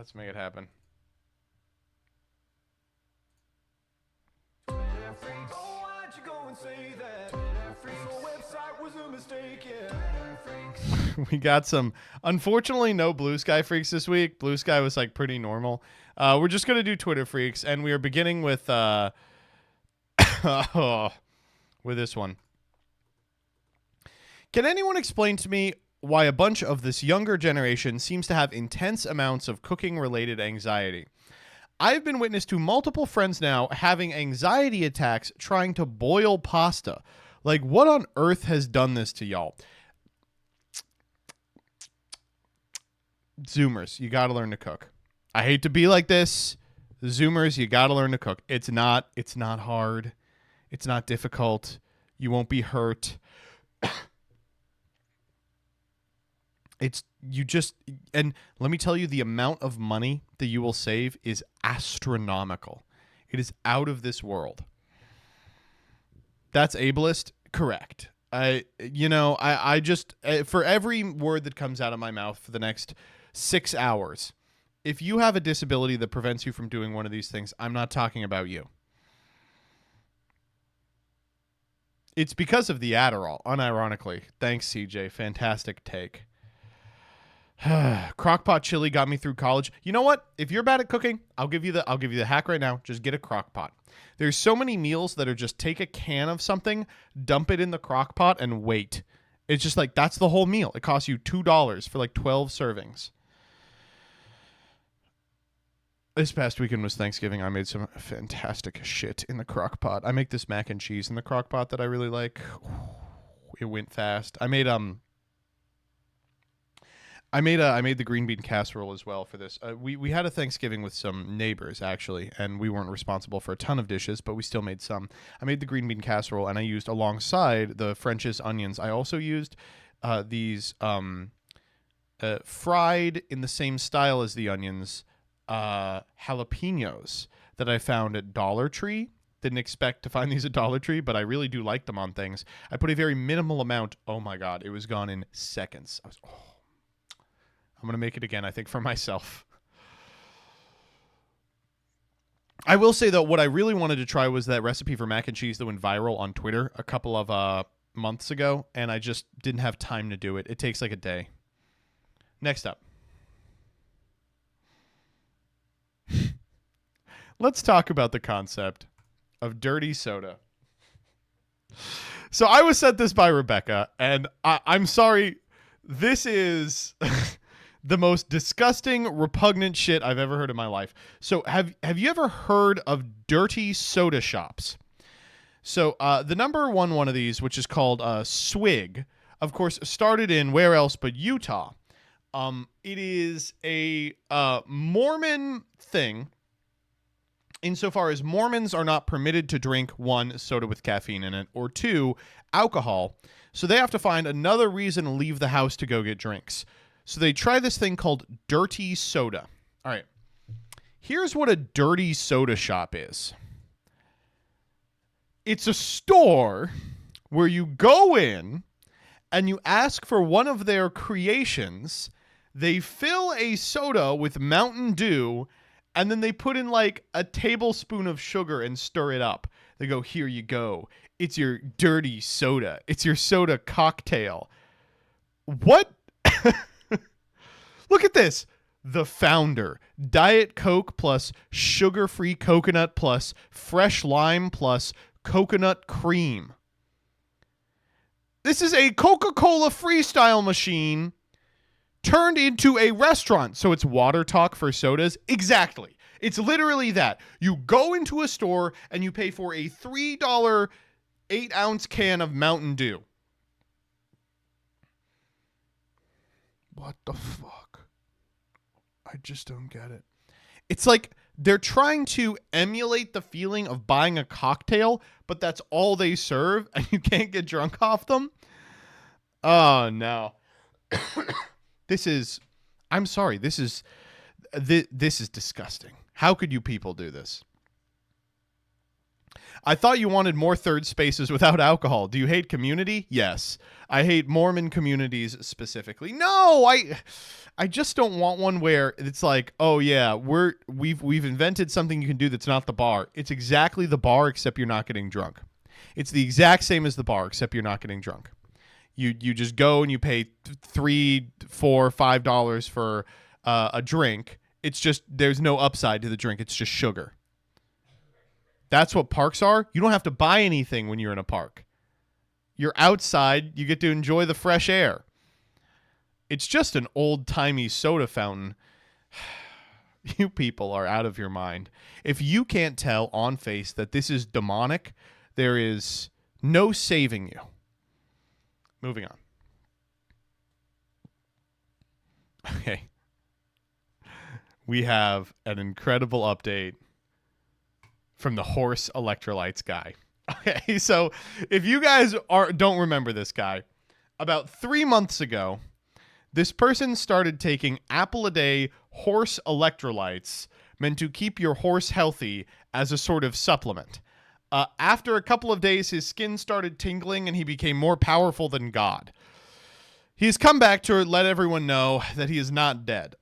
Let's make it happen. We got some, unfortunately, no Blue Sky Freaks this week. Blue Sky was like pretty normal. We're just going to do Twitter Freaks, and we are beginning with with this one. Can anyone explain to me why a bunch of this younger generation seems to have intense amounts of cooking-related anxiety? I've been witness to multiple friends now having anxiety attacks trying to boil pasta. Like, what on earth has done this to y'all? Zoomers, you got to learn to cook. I hate to be like this. Zoomers, you got to learn to cook. It's not hard. It's not difficult. You won't be hurt. And let me tell you, the amount of money that you will save is astronomical. It is out of this world. That's ableist? Correct. I just, for every word that comes out of my mouth for the next 6 hours, if you have a disability that prevents you from doing one of these things, I'm not talking about you. It's because of the Adderall, unironically. Thanks, CJ. Fantastic take. Crockpot chili got me through college. You know what? If you're bad at cooking, I'll give you the hack right now. Just get a crockpot. There's so many meals that are just take a can of something, dump it in the crockpot, and wait. It's just like, that's the whole meal. It costs you $2 for like 12 servings. This past weekend was Thanksgiving. I made some fantastic shit in the crockpot. I make this mac and cheese in the crockpot that I really like. It went fast. I made the green bean casserole as well for this. We had a Thanksgiving with some neighbors, actually, and we weren't responsible for a ton of dishes, but we still made some. I made the green bean casserole, and I used, alongside the French's onions, I also used these fried in the same style as the onions, jalapenos that I found at Dollar Tree. Didn't expect to find these at Dollar Tree, but I really do like them on things. I put a very minimal amount. Oh, my God. It was gone in seconds. I'm going to make it again, I think, for myself. I will say, though, what I really wanted to try was that recipe for mac and cheese that went viral on Twitter a couple of months ago, and I just didn't have time to do it. It takes like a day. Next up. Let's talk about the concept of dirty soda. So I was sent this by Rebecca, and I'm sorry. This is... the most disgusting, repugnant shit I've ever heard in my life. So have you ever heard of dirty soda shops? So the number one of these, which is called Swig, of course, started in where else but Utah. It is a Mormon thing, insofar as Mormons are not permitted to drink, 1, soda with caffeine in it, or 2, alcohol. So they have to find another reason to leave the house to go get drinks. So they try this thing called dirty soda. All right. Here's what a dirty soda shop is. It's a store where you go in and you ask for one of their creations. They fill a soda with Mountain Dew, and then they put in like a tablespoon of sugar and stir it up. They go, here you go. It's your dirty soda. It's your soda cocktail. What? Look at this. The Founder. Diet Coke plus sugar-free coconut plus fresh lime plus coconut cream. This is a Coca-Cola freestyle machine turned into a restaurant. So it's water talk for sodas. Exactly. It's literally that. You go into a store and you pay for a $3 8-ounce can of Mountain Dew. What the fuck? I just don't get it. It's like they're trying to emulate the feeling of buying a cocktail, but that's all they serve, and you can't get drunk off them. Oh, no. I'm sorry. This is disgusting. How could you people do this? I thought you wanted more third spaces without alcohol. Do you hate community? Yes. I hate Mormon communities specifically. No, I just don't want one where it's like, oh yeah, we've invented something you can do that's not the bar. It's exactly the bar except you're not getting drunk. It's the exact same as the bar except you're not getting drunk. You just go and you pay $3, $4, $5 for a drink. It's just there's no upside to the drink. It's just sugar. That's what parks are. You don't have to buy anything when you're in a park. You're outside. You get to enjoy the fresh air. It's just an old-timey soda fountain. You people are out of your mind. If you can't tell on face that this is demonic, there is no saving you. Moving on. Okay. We have an incredible update from the horse electrolytes guy. Okay, so if you guys don't remember this guy, about 3 months ago, this person started taking apple a day horse electrolytes meant to keep your horse healthy as a sort of supplement. After a couple of days, his skin started tingling and he became more powerful than God. He's come back to let everyone know that he is not dead.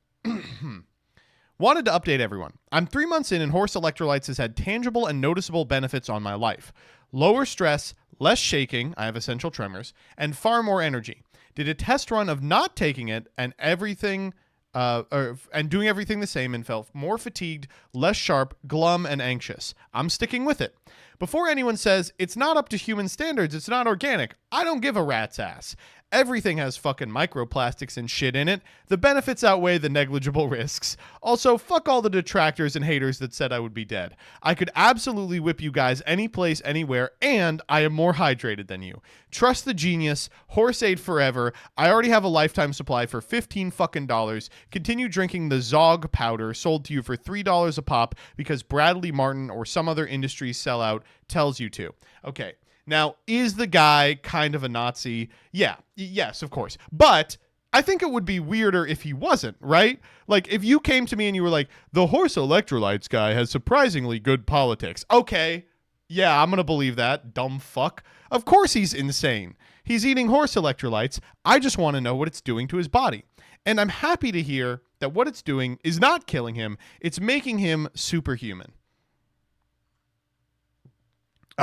Wanted to update everyone. I'm 3 months in and horse electrolytes has had tangible and noticeable benefits on my life. Lower stress, less shaking, I have essential tremors, and far more energy. Did a test run of not taking it and everything and doing everything the same and felt more fatigued, less sharp, glum, and anxious. I'm sticking with it. Before anyone says, it's not up to human standards, it's not organic, I don't give a rat's ass. Everything has fucking microplastics and shit in it. The benefits outweigh the negligible risks. Also, fuck all the detractors and haters that said I would be dead. I could absolutely whip you guys any place, anywhere, and I am more hydrated than you. Trust the genius. Horse aid forever. I already have a lifetime supply for $15 fucking dollars. Continue drinking the Zog powder sold to you for $3 a pop because Bradley Martin or some other industry sellout tells you to. Okay. Now, is the guy kind of a Nazi? Yeah. Yes, of course. But I think it would be weirder if he wasn't, right? Like, if you came to me and you were like, the horse electrolytes guy has surprisingly good politics. Okay. Yeah, I'm going to believe that. Dumb fuck. Of course he's insane. He's eating horse electrolytes. I just want to know what it's doing to his body. And I'm happy to hear that what it's doing is not killing him. It's making him superhuman.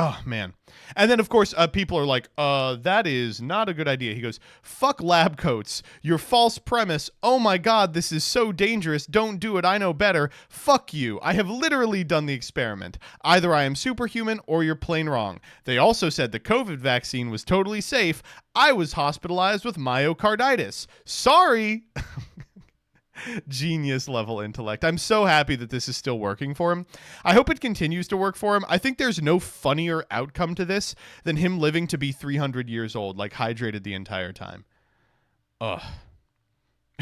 Oh, man. And then, of course, people are like, that is not a good idea. He goes, fuck lab coats. Your false premise. Oh, my God, this is so dangerous. Don't do it. I know better. Fuck you. I have literally done the experiment. Either I am superhuman or you're plain wrong. They also said the COVID vaccine was totally safe. I was hospitalized with myocarditis. Sorry. Genius level intellect. I'm so happy that this is still working for him. I hope it continues to work for him. I think there's no funnier outcome to this than him living to be 300 years old, like hydrated the entire time. Ugh.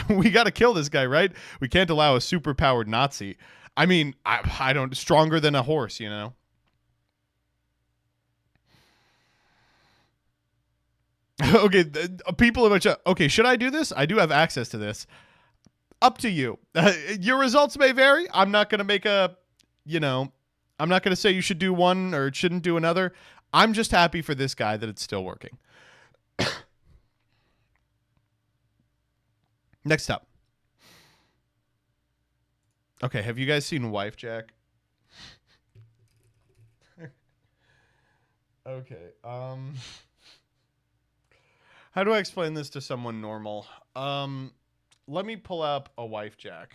We got to kill this guy, right? We can't allow a superpowered Nazi. I mean, I don't, stronger than a horse, you know? Okay, people are much. Okay, should I do this? I do have access to this. Up to you. Your results may vary. I'm not going to make I'm not going to say you should do one or shouldn't do another. I'm just happy for this guy that it's still working. Next up. Okay, have you guys seen WIFEJAK? Okay. How do I explain this to someone normal? Let me pull up a WIFEJAK.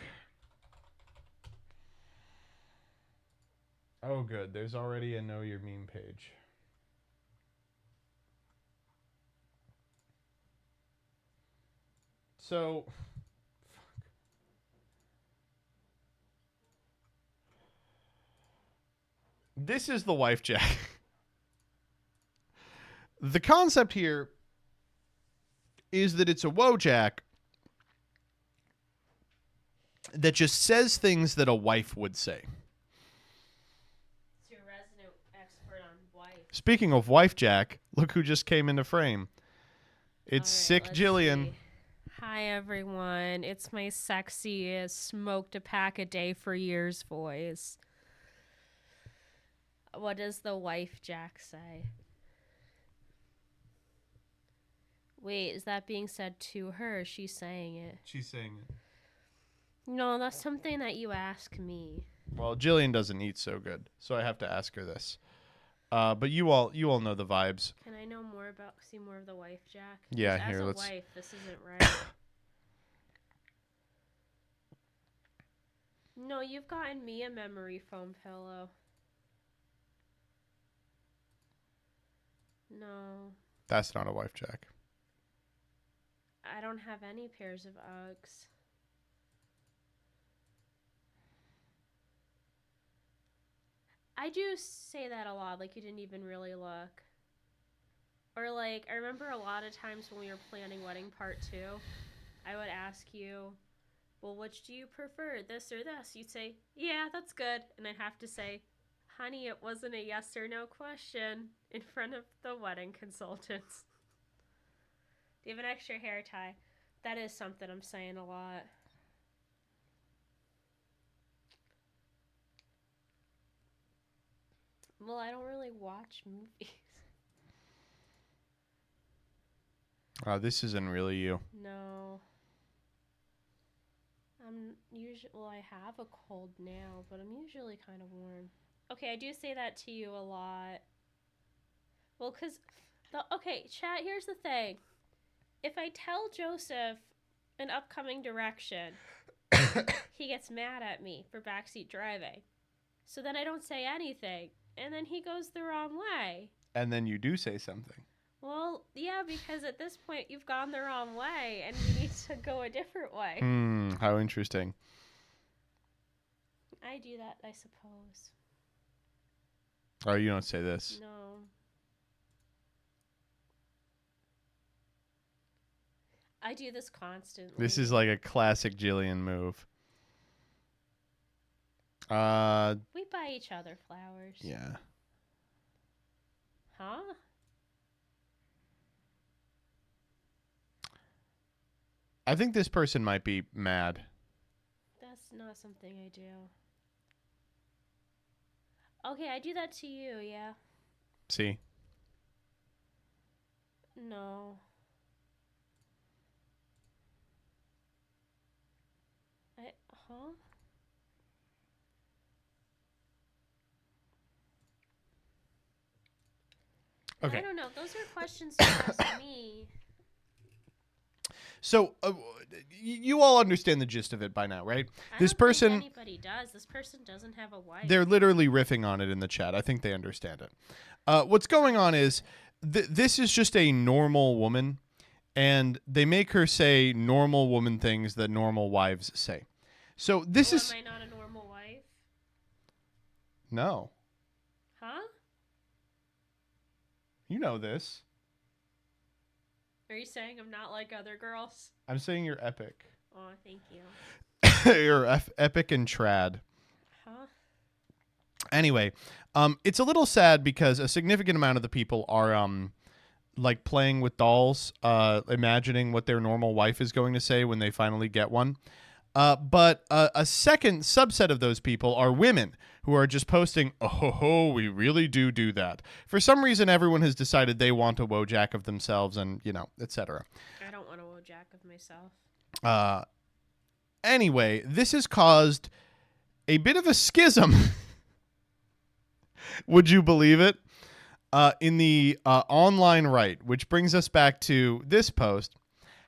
Oh, good. There's already a Know Your Meme page. So, this is the WIFEJAK. The concept here is that it's a Wojak that just says things that a wife would say. It's your resident expert on wife. Speaking of WIFEJAK, look who just came into frame. It's All right, sick Jillian. See. Hi, everyone. It's my sexy smoked a pack a day for years voice. What does the WIFEJAK say? Wait, is that being said to her? Or is she saying it? She's saying it. No, that's something that you ask me. Well, Jillian doesn't eat so good, so I have to ask her this. But you all know the vibes. Can I know more about, see more of the WIFEJAK? Yeah, As here, a let's. wife, this isn't right. No, you've gotten me a memory foam pillow. No, That's not a WIFEJAK. I don't have any pairs of Uggs. I do say that a lot, like you didn't even really look. Or like, I remember a lot of times when we were planning wedding part 2, I would ask you, well, which do you prefer, this or this? You'd say, yeah, that's good. And I'd have to say, honey, it wasn't a yes or no question in front of the wedding consultants. Do you have an extra hair tie? That is something I'm saying a lot. Well, I don't really watch movies. This isn't really you. No. I'm usually, well, I have a cold now, but I'm usually kind of warm. Okay, I do say that to you a lot. Well, because, okay, chat, here's the thing. If I tell Joseph an upcoming direction, he gets mad at me for backseat driving. So then I don't say anything, and then he goes the wrong way. And then you do say something. Well, yeah, because at this point you've gone the wrong way, and we need to go a different way. How interesting. I do that, I suppose. Oh, you don't say this. No. I do this constantly. This is like a classic Jillian move. We buy each other flowers. Yeah. Huh? I think this person might be mad. That's not something I do. Okay, I do that to you, yeah. See? No. Huh? Okay. I don't know. Those are questions to ask me. So, you all understand the gist of it by now, right? I This don't person, think anybody does. This person doesn't have a wife. they're literally riffing on it in the chat. I think they understand it. What's going on is this is just a normal woman, and they make her say normal woman things that normal wives say. So this is... Am I not a normal wife? No. Huh? You know this. Are you saying I'm not like other girls? I'm saying you're epic. Oh, thank you. You're epic and trad. Huh? Anyway, it's a little sad because a significant amount of the people are like playing with dolls, imagining what their normal wife is going to say when they finally get one. But a second subset of those people are women who are just posting, oh, we really do that. For some reason, everyone has decided they want a WOJAK of themselves and, etc. I don't want a WOJAK of myself. Anyway, this has caused a bit of a schism. Would you believe it? In the online right, which brings us back to this post.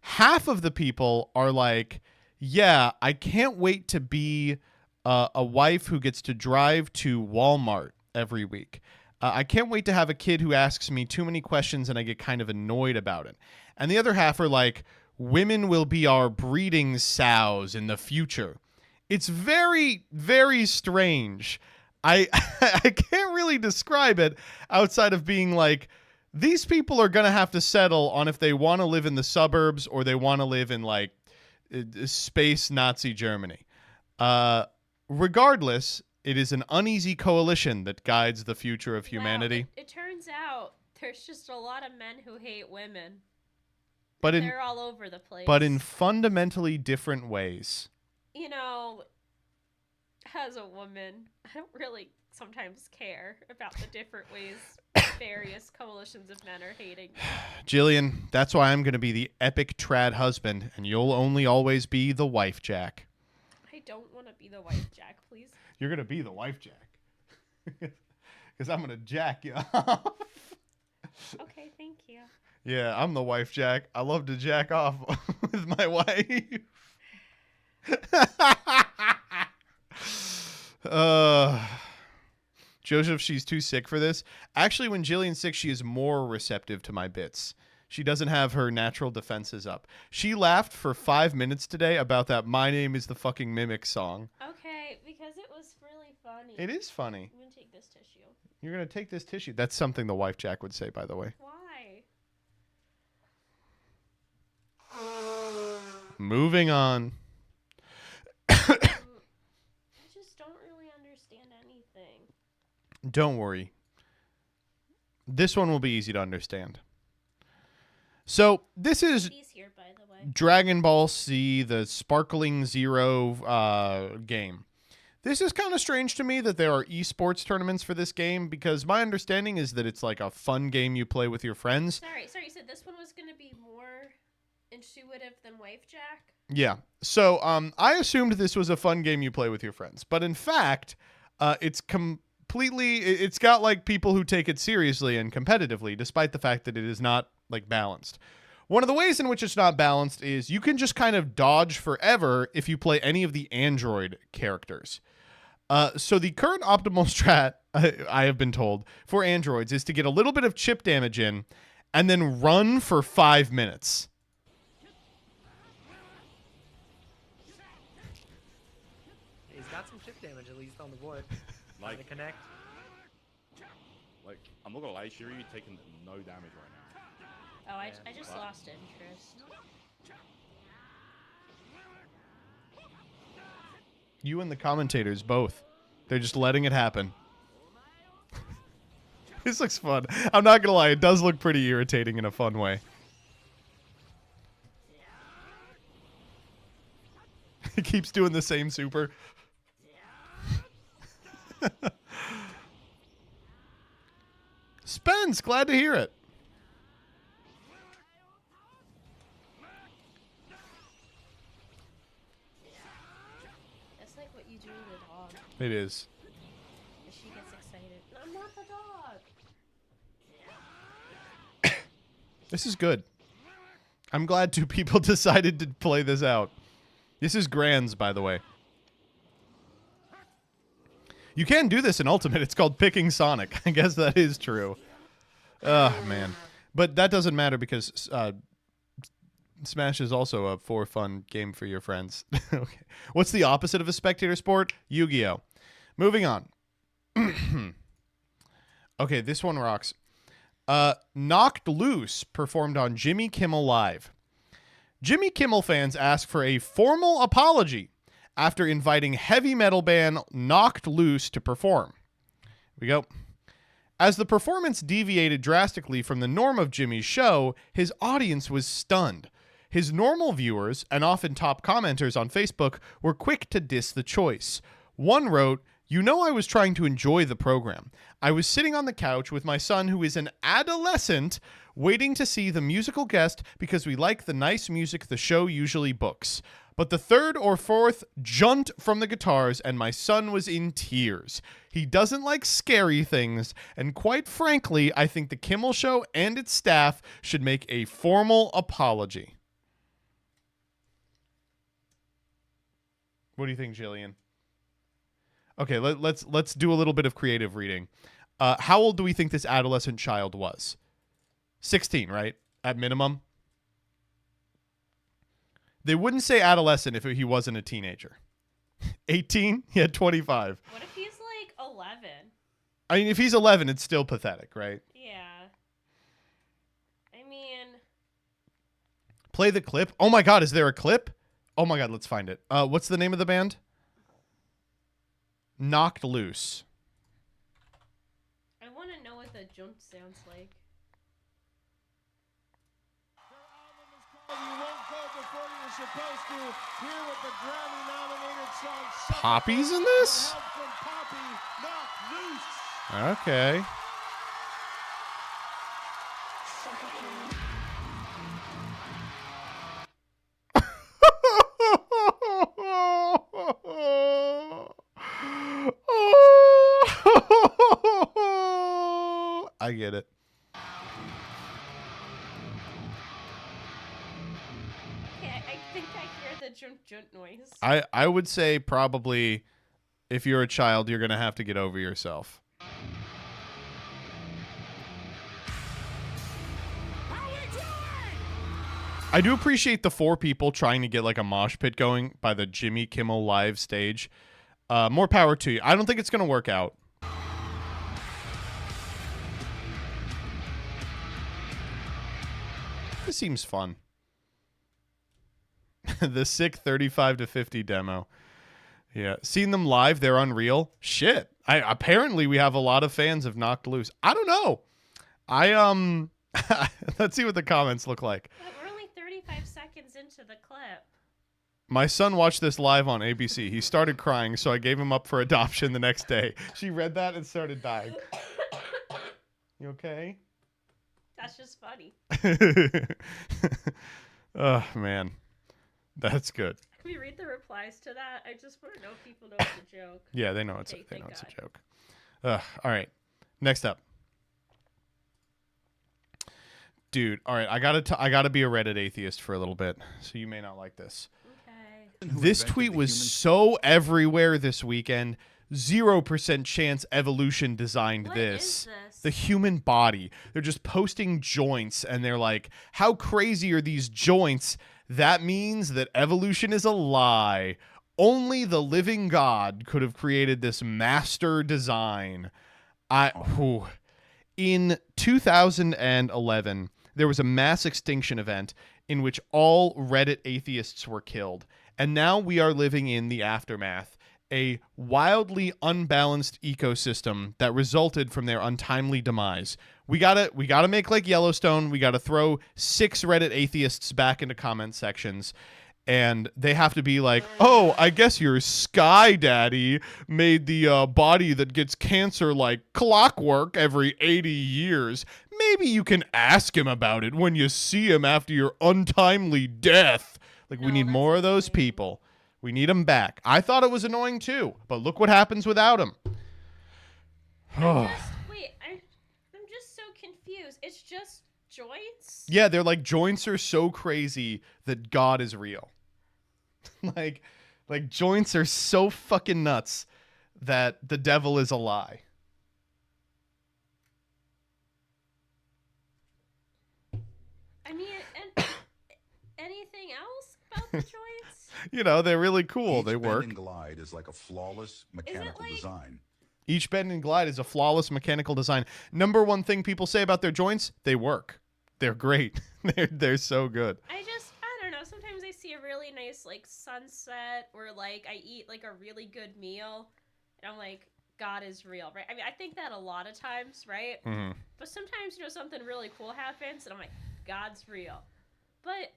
Half of the people are like, yeah, I can't wait to be a wife who gets to drive to Walmart every week. I can't wait to have a kid who asks me too many questions and I get kind of annoyed about it. And the other half are like, women will be our breeding sows in the future. It's very, very strange. I can't really describe it outside of being like, these people are going to have to settle on if they want to live in the suburbs or they want to live in like space Nazi Germany. Regardless, it is an uneasy coalition that guides the future of humanity. Well, it turns out there's just a lot of men who hate women. But they're all over the place. But in fundamentally different ways. as a woman, I don't really sometimes care about the different ways various coalitions of men are hating me. Jillian, that's why I'm going to be the epic trad husband, and you'll only always be the wife jack. I don't want to be the wife jack, please. You're going to be the wife jack. Because I'm going to jack you off. Okay, thank you. Yeah, I'm the wife jack. I love to jack off with my wife. Joseph, she's too sick for this. Actually, when Jillian's sick, she is more receptive to my bits. She doesn't have her natural defenses up. She laughed for 5 minutes today about that "My Name is the Fucking Mimic" song. Okay, because it was really funny. It is funny. I'm going to take this tissue. You're going to take this tissue. That's something the wife jack would say, by the way. Why? Moving on. I just don't really understand anything. Don't worry. This one will be easy to understand. So, this is He's here, by the way. Dragon Ball Z, the Sparkling Zero game. This is kind of strange to me that there are esports tournaments for this game, because my understanding is that it's like a fun game you play with your friends. Sorry, you said this one was going to be more intuitive than Wife Jack? Yeah. So I assumed this was a fun game you play with your friends. But in fact, it's it's got like people who take it seriously and competitively, despite the fact that it is not like balanced. One of the ways in which it's not balanced is you can just kind of dodge forever if you play any of the Android characters. So the current optimal strat, I have been told, for androids is to get a little bit of chip damage in and then run for 5 minutes. He's got some chip damage at least on the board. Trying to connect. Like, I'm not gonna lie, Shiryu taking no damage right now. Oh, I just lost interest. You and the commentators both. They're just letting it happen. This looks fun. I'm not gonna lie, it does look pretty irritating in a fun way. It keeps doing the same super. Spence, glad to hear it. That's like what you do to the dog. It is. She gets excited. I'm not the dog. This is good. I'm glad two people decided to play this out. This is Grands, by the way. You can do this in Ultimate. It's called picking Sonic. I guess that is true. Oh, man. But that doesn't matter because Smash is also a for fun game for your friends. Okay. What's the opposite of a spectator sport? Yu-Gi-Oh! Moving on. Okay, this one rocks. Knocked Loose performed on Jimmy Kimmel Live. Jimmy Kimmel fans asked for a formal apology after inviting heavy metal band Knocked Loose to perform. Here we go. As the performance deviated drastically from the norm of Jimmy's show, his audience was stunned. His normal viewers, and often top commenters on Facebook, were quick to diss the choice. One wrote, "You know I was trying to enjoy the program. I was sitting on the couch with my son, who is an adolescent, waiting to see the musical guest because we like the nice music the show usually books. But the third or fourth junt from the guitars, and my son was in tears. He doesn't like scary things, and quite frankly, I think the Kimmel Show and its staff should make a formal apology." What do you think, Jillian? Okay, let's do a little bit of creative reading. How old do we think this adolescent child was? 16, right? At minimum. They wouldn't say adolescent if he wasn't a teenager. 18? He had 25. What if he's like 11? I mean, if he's 11, it's still pathetic, right? Yeah. I mean... Play the clip. Oh my god, is there a clip? Oh my god, let's find it. What's the name of the band? Knocked Loose. I want to know what the jump sounds like. Poppy's in this? Okay. I get it. Okay, I think I hear the junt noise. I would say probably if you're a child, you're going to have to get over yourself. I do appreciate the 4 people trying to get like a mosh pit going by the Jimmy Kimmel live stage. More power to you. I don't think it's going to work out. This seems fun. The sick 35 to 50 demo. Yeah. Seen them live. They're unreal. Shit. Apparently we have a lot of fans of Knocked Loose. I don't know. Let's see what the comments look like. But we're only 35 seconds into the clip. My son watched this live on ABC. He started crying, so I gave him up for adoption the next day. She read that and started dying. You okay? That's just funny. Oh, man. That's good. Can we read the replies to that? I just want to know if people know it's a joke. Yeah, they know it's Okay, a thank God. joke. All right. Next up. Dude, all right, I gotta be a Reddit atheist for a little bit, so you may not like this. Okay. This tweet was so everywhere this weekend. 0% chance evolution designed What this. is this? The human body. They're just posting joints, and they're like, how crazy are these joints? That means that evolution is a lie. Only the living God could have created this master design. In 2011, there was a mass extinction event in which all Reddit atheists were killed. And now we are living in the aftermath, a wildly unbalanced ecosystem that resulted from their untimely demise. We gotta make like Yellowstone. We gotta throw 6 Reddit atheists back into comment sections. And they have to be like, oh, I guess your Sky Daddy made the body that gets cancer like clockwork every 80 years. Maybe you can ask him about it when you see him after your untimely death. Like, we No, need that's more of those annoying. people. We need them back. I thought it was annoying too, but look what happens without him. I'm just so confused. It's just joints? Yeah, they're like, joints are so crazy that God is real. like joints are so fucking nuts that the devil is a lie. I mean, and anything else about the joints? You know, they're really cool. Each They bend work. and glide is like a flawless mechanical like- design. Each bend and glide is a flawless mechanical design. Number one thing people say about their joints, they work. They're great. They're so good. I don't know. Sometimes I see a really nice, like, sunset or, like, I eat, like, a really good meal. And I'm like, God is real, right? I mean, I think that a lot of times, right? Mm-hmm. But sometimes, something really cool happens, and I'm like, God's real. But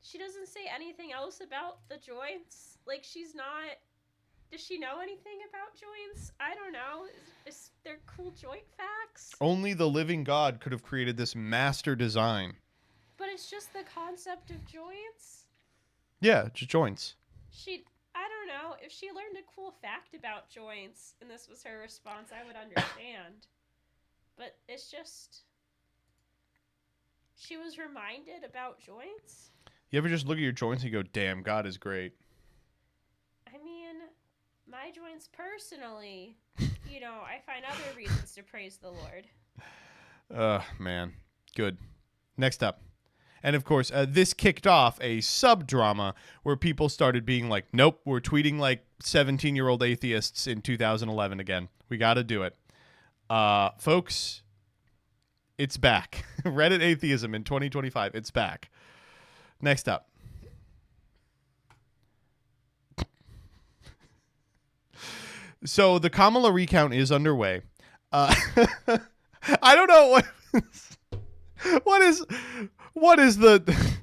she doesn't say anything else about the joints. Like, she's not... Does she know anything about joints? I don't know. Is there cool joint facts? Only the living God could have created this master design. But it's just the concept of joints. Yeah, just joints. I don't know. If she learned a cool fact about joints and this was her response, I would understand. But it's just... She was reminded about joints? You ever just look at your joints and go, damn, God is great? I mean, my joints personally, I find other reasons to praise the Lord. Man. Good. Next up. And of course, this kicked off a sub-drama where people started being like, nope, we're tweeting like 17-year-old atheists in 2011 again. We got to do it. Folks, it's back. Reddit atheism in 2025. It's back. Next up. So the Kamala recount is underway. I don't know what is the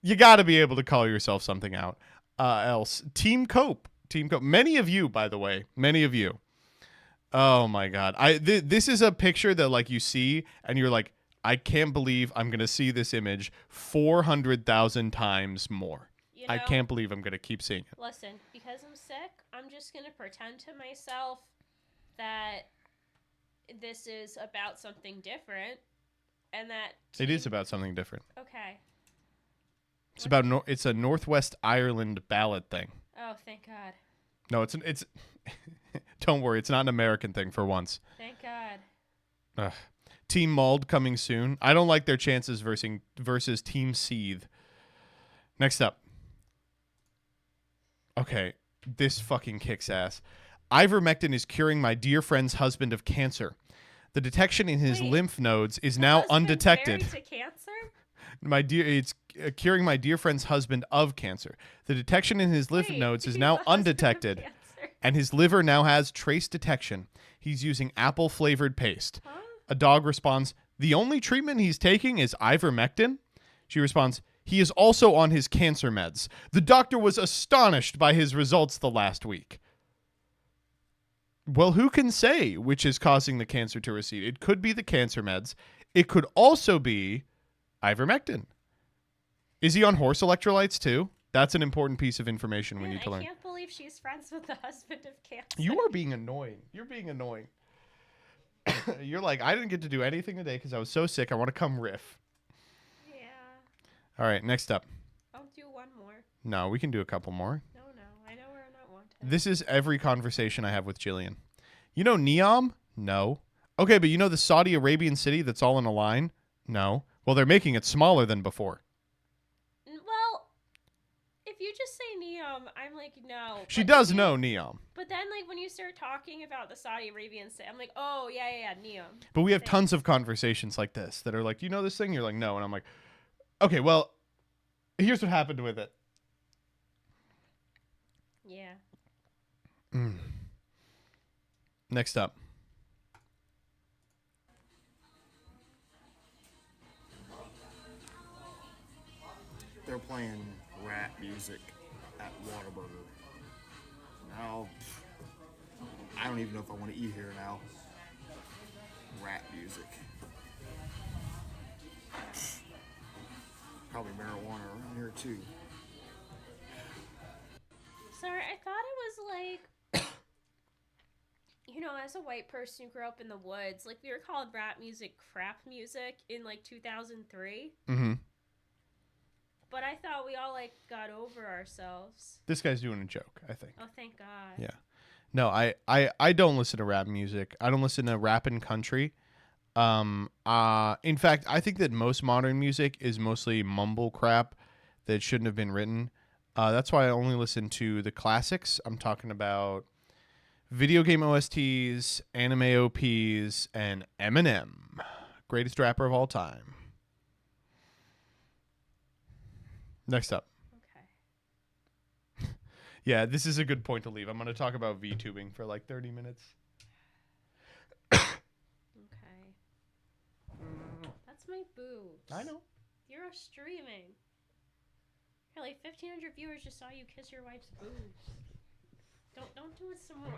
You got to be able to call yourself something out else. Team Cope. Team Cope. Many of you, by the way. Many of you. Oh, my God. This is a picture that, like, you see, and you're like, I can't believe I'm going to see this image 400,000 times more. You know, I can't believe I'm going to keep seeing it. Listen, because I'm sick, I'm just going to pretend to myself that this is about something different, and that It is about something different. Okay. It's a Northwest Ireland ballot thing. Oh, thank God. No, it's don't worry, it's not an American thing for once. Thank God. Ugh. Team Mauled coming soon. I don't like their chances versus Team Seethe. Next up. Okay, this fucking kicks ass. Ivermectin is curing my dear friend's husband of cancer. The detection in his lymph nodes is now undetected. Married to cancer? It's curing my dear friend's husband of cancer. The detection in his lymph nodes is now undetected, and his liver now has trace detection. He's using apple-flavored paste. Huh? A dog responds, "The only treatment he's taking is ivermectin?" She responds, "He is also on his cancer meds. The doctor was astonished by his results the last week." Well, who can say which is causing the cancer to recede? It could be the cancer meds. It could also be ivermectin. Is he on horse electrolytes too? That's an important piece of information we need to learn. I can't believe she's friends with the husband of cancer. You are being annoying. You're being annoying. You're like, I didn't get to do anything today because I was so sick. I want to come riff. Yeah. All right, next up. I'll do one more. No, we can do a couple more. No. I know we're not wanted. This is every conversation I have with Jillian. You know Neom? No. Okay, but you know the Saudi Arabian city that's all in a line? No. Well, they're making it smaller than before. Well, if you just say Neom, I'm like, no. She does know Neom. But then, like, when you start talking about the Saudi Arabian city, I'm like, oh, yeah, Neom. But we have tons of conversations like this that are like, you know this thing? You're like, no. And I'm like, okay, well, here's what happened with it. Yeah. Next up. They're playing rap music at Whataburger. Now, I don't even know if I want to eat here now. Rap music. Probably marijuana around here too. Sorry, I thought it was like, you know, as a white person who grew up in the woods, like, we were called rap music crap music in, like, 2003. Mm-hmm. But I thought we all, like, got over ourselves. This guy's doing a joke, I think. Oh, thank God. Yeah. No, I don't listen to rap music. I don't listen to rap and country. In fact, I think that most modern music is mostly mumble crap that shouldn't have been written. That's why I only listen to the classics. I'm talking about video game OSTs, anime OPs, and Eminem, greatest rapper of all time. Next up. Okay. Yeah, this is a good point to leave. I'm going to talk about Vtubing for like 30 minutes. Okay. That's my boobs. I know. You're streaming. Here, like 1,500 viewers just saw you kiss your wife's boobs. Don't do it some more.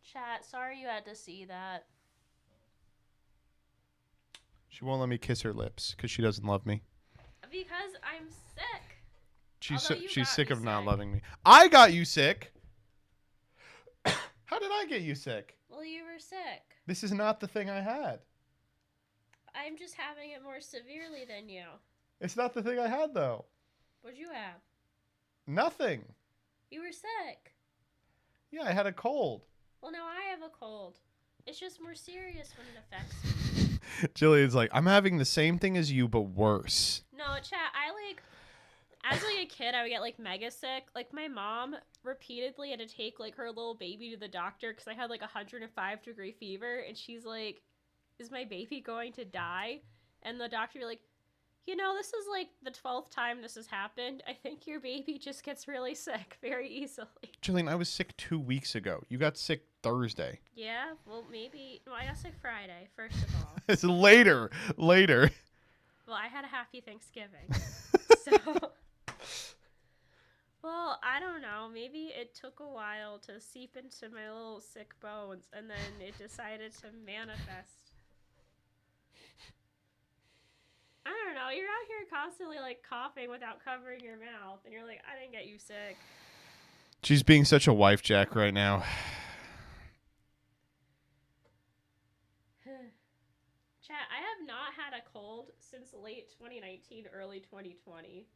Chat, sorry you had to see that. She won't let me kiss her lips because she doesn't love me. Because I'm sick. She's sick of not loving me. I got you sick. How did I get you sick? Well, you were sick. This is not the thing I had. I'm just having it more severely than you. It's not the thing I had, though. What'd you have? Nothing. You were sick. Yeah, I had a cold. Well, now I have a cold. It's just more serious when it affects me. Jillian's like, I'm having the same thing as you, but worse. No, chat, as like a kid, I would get like mega sick. Like my mom repeatedly had to take like her little baby to the doctor because I had like 105-degree fever, and she's like, "Is my baby going to die?" And the doctor would be like, you know, this is like the 12th time this has happened. I think your baby just gets really sick very easily. Jillian, I was sick 2 weeks ago. You got sick Thursday. Yeah, well, maybe. No, I got sick Friday, first of all. It's later. Well, I had a happy Thanksgiving. So, well, I don't know. Maybe it took a while to seep into my little sick bones, and then it decided to manifest. I don't know. You're out here constantly, like, coughing without covering your mouth, and you're like, I didn't get you sick. She's being such a WIFEJAK right now. Chat, I have not had a cold since late 2019, early 2020.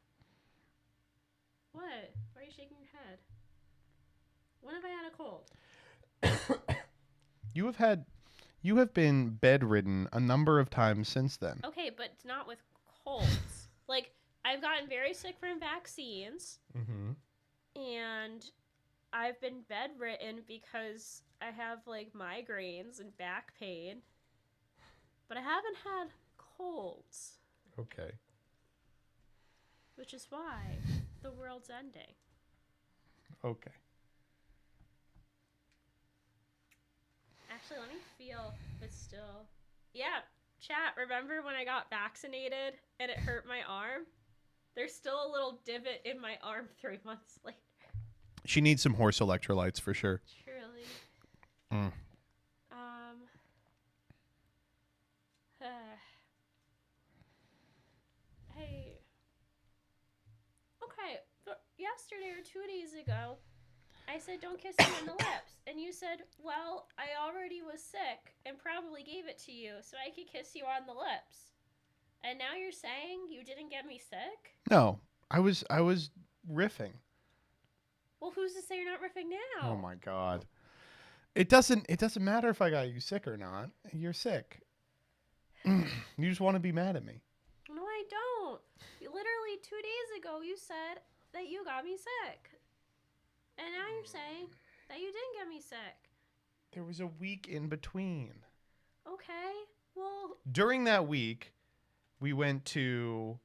What? Why are you shaking your head? When have I had a cold? You have been bedridden a number of times since then. Okay, but not with colds. Like, I've gotten very sick from vaccines, and I've been bedridden because I have, like, migraines and back pain, but I haven't had colds. Okay. Which is why the world's ending. Okay. Actually, let me feel if it's still... Yeah, chat, remember when I got vaccinated and it hurt my arm? There's still a little divot in my arm 3 months later. She needs some horse electrolytes for sure. Truly. Hey. Okay, yesterday or 2 days ago, I said don't kiss me on the lips. And you said, well, I already was sick and probably gave it to you so I could kiss you on the lips. And now you're saying you didn't get me sick? No, I was riffing. Well, who's to say you're not riffing now? Oh my god. It doesn't matter if I got you sick or not. You're sick. You just want to be mad at me. No, I don't. Literally 2 days ago, you said that you got me sick. And now you're saying that you didn't get me sick. There was a week in between. Okay, well... During that week, we went to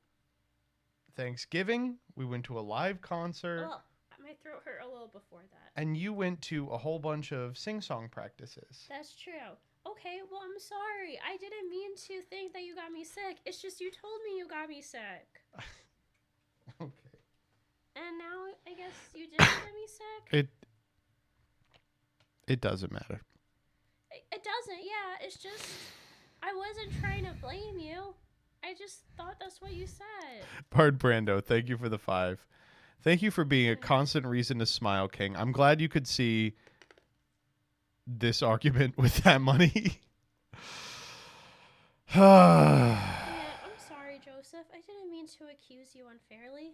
Thanksgiving. We went to a live concert. Well, my throat hurt a little before that. And you went to a whole bunch of sing-song practices. That's true. Okay, well, I'm sorry. I didn't mean to think that you got me sick. It's just you told me you got me sick. Okay. And now I guess you didn't get me sick? It doesn't matter. It doesn't, yeah. It's just I wasn't trying to blame you. I just thought that's what you said. Bard Brando, thank you for the 5. Thank you for being a constant reason to smile, King. I'm glad you could see this argument with that money. Yeah, I'm sorry, Joseph. I didn't mean to accuse you unfairly.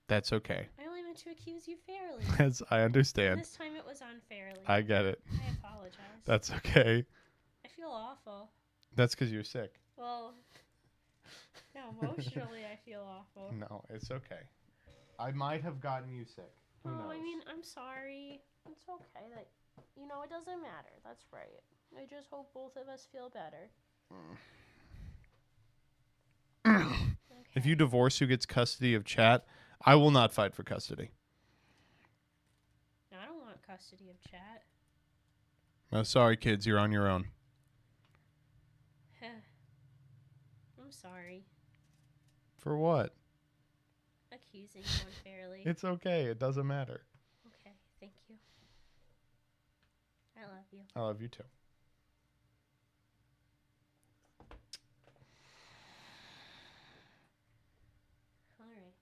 That's okay. I only meant to accuse you fairly. As I understand. And this time it was unfairly. I get it. I apologize. That's okay. I feel awful. That's because you're sick. Well, no, emotionally I feel awful. No, it's okay. I might have gotten you sick. Who knows? I mean, I'm sorry. It's okay. That, you know, it doesn't matter. That's right. I just hope both of us feel better. If you divorce who gets custody of chat, I will not fight for custody. No, I don't want custody of chat. No, sorry, kids. You're on your own. I'm sorry. For what? Accusing you unfairly. It's okay. It doesn't matter. Okay, thank you. I love you. I love you too. Alright.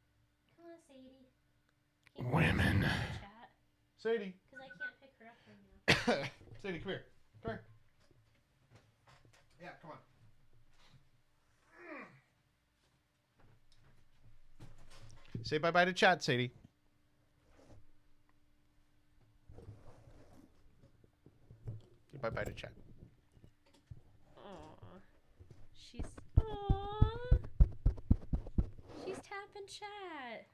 Come on, Sadie. Women. Chat. Sadie. Because I can't pick her up right now. Sadie, come here. Come here. Yeah, come on. Say bye-bye to chat, Sadie. Say bye-bye to chat. Aww. She's tapping chat.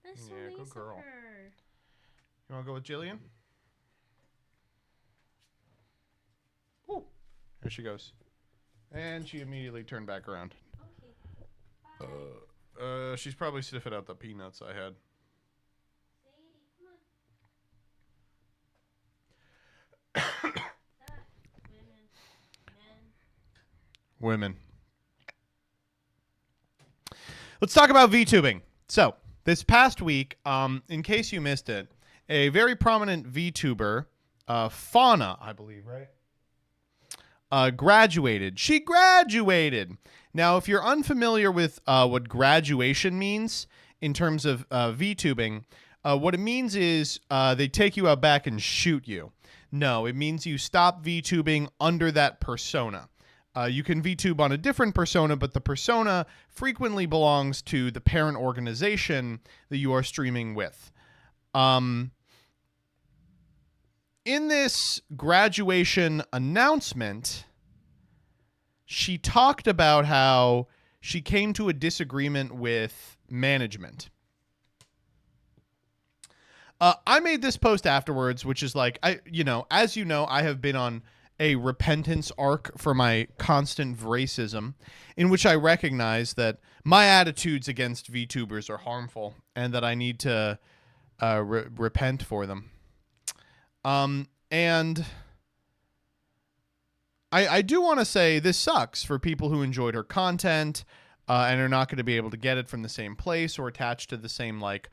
That's so Yeah, good nice girl. of her. You want to go with Jillian? Woo. There she goes. And she immediately turned back around. Okay, She's probably sniffing out the peanuts I had. Women. Let's talk about Vtubing. So, this past week, in case you missed it, a very prominent VTuber, Fauna, I believe, right? Graduated. She graduated. Now, if you're unfamiliar with what graduation means in terms of VTubing, what it means is they take you out back and shoot you. No, it means you stop VTubing under that persona. You can VTube on a different persona, but the persona frequently belongs to the parent organization that you are streaming with. In this graduation announcement, she talked about how she came to a disagreement with management. I made this post afterwards, which is like, as you know, I have been on a repentance arc for my constant racism, in which I recognize that my attitudes against VTubers are harmful and that I need to repent for them. And I do want to say this sucks for people who enjoyed her content and are not going to be able to get it from the same place or attached to the same like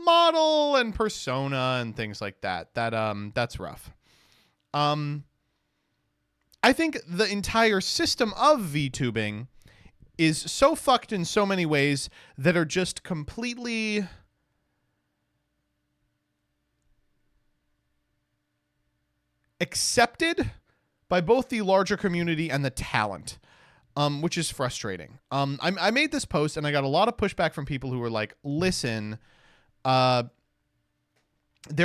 model and persona and things like that. That's rough. I think the entire system of VTubing is so fucked in so many ways that are just completely accepted by both the larger community and the talent, which is frustrating. I made this post and I got a lot of pushback from people who were like, listen, there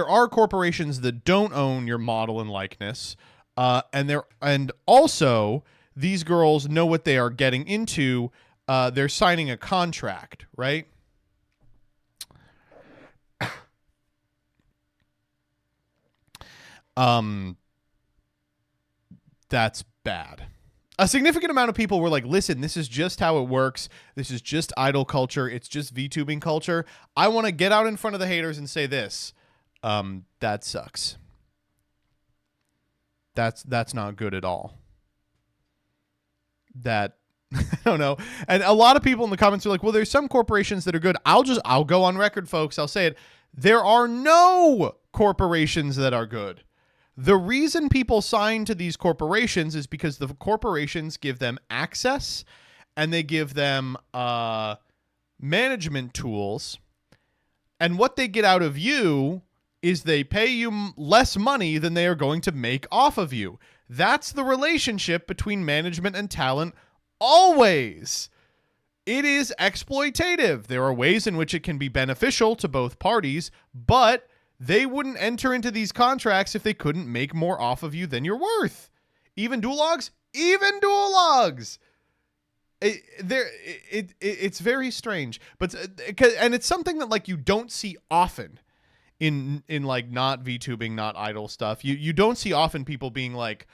are corporations that don't own your model and likeness. And also these girls know what they are getting into. They're signing a contract, right? That's bad. A significant amount of people were like, listen, this is just how it works. This is just idol culture. It's just VTubing culture. I want to get out in front of the haters and say this. That sucks. That's not good at all. That, I don't know. And a lot of people in the comments are like, well, there's some corporations that are good. I'll go on record, folks. I'll say it. There are no corporations that are good. The reason people sign to these corporations is because the corporations give them access and they give them management tools. And what they get out of you is they pay you less money than they are going to make off of you. That's the relationship between management and talent always. It is exploitative. There are ways in which it can be beneficial to both parties, but they wouldn't enter into these contracts if they couldn't make more off of you than you're worth. Even dual logs? Even dual logs! It's very strange. But and it's something that like you don't see often in like not VTubing, not idol stuff. You don't see often people being like,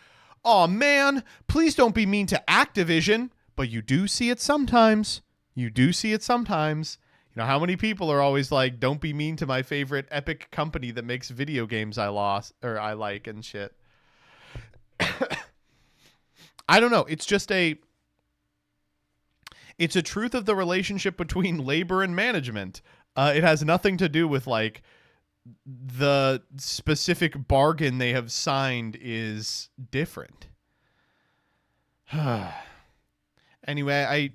oh man, please don't be mean to Activision. But you do see it sometimes. You do see it sometimes. You know, how many people are always like, don't be mean to my favorite epic company that makes video games I like and shit. I don't know. It's just it's a truth of the relationship between labor and management. It has nothing to do with like the specific bargain they have signed is different. Anyway,